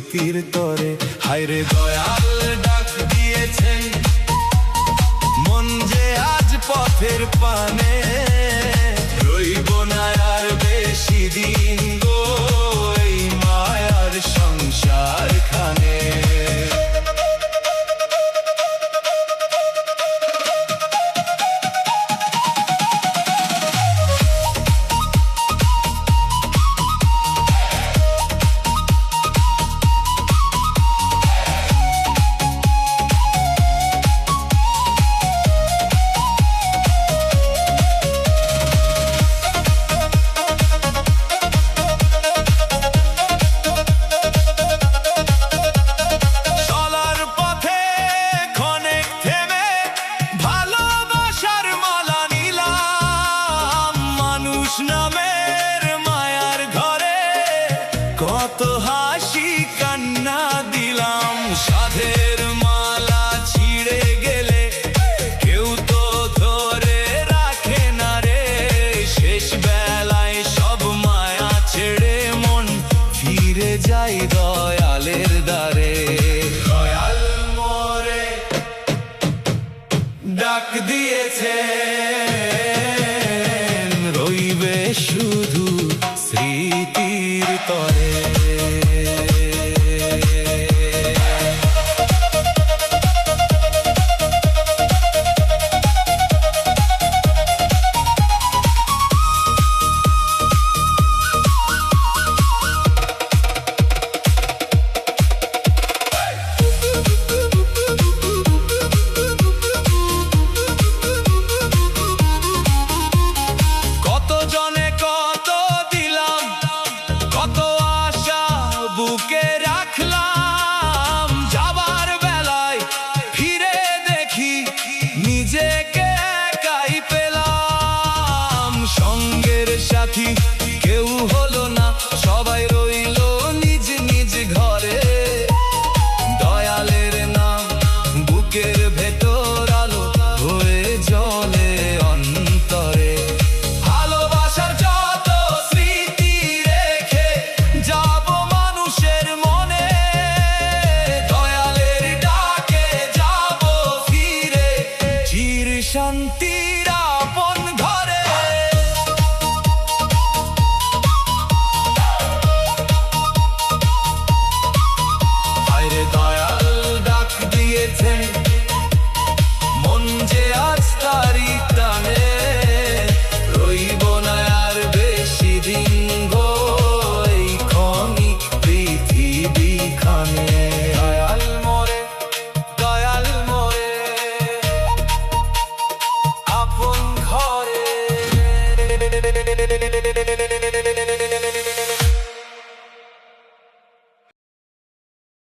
স্মৃতির তরে। হায়রে দয়াল ডাক দিয়েছেন, মন যে আজ পথের পানে, রইব না আর বেশি দিন গো এই মায়ার সংসার খানে। নামের মায়ার ঘরে কত হাসি কান্না দিলাম, সাধের মালা ছিঁড়ে গেলে কেউ তো ধরে রাখে না রে। শেষ বেলায় সব মায়া ছেড়ে মন ফিরে যায় দয়ালের দ্বারে। দয়াল মোরে ডাক দিয়েছে।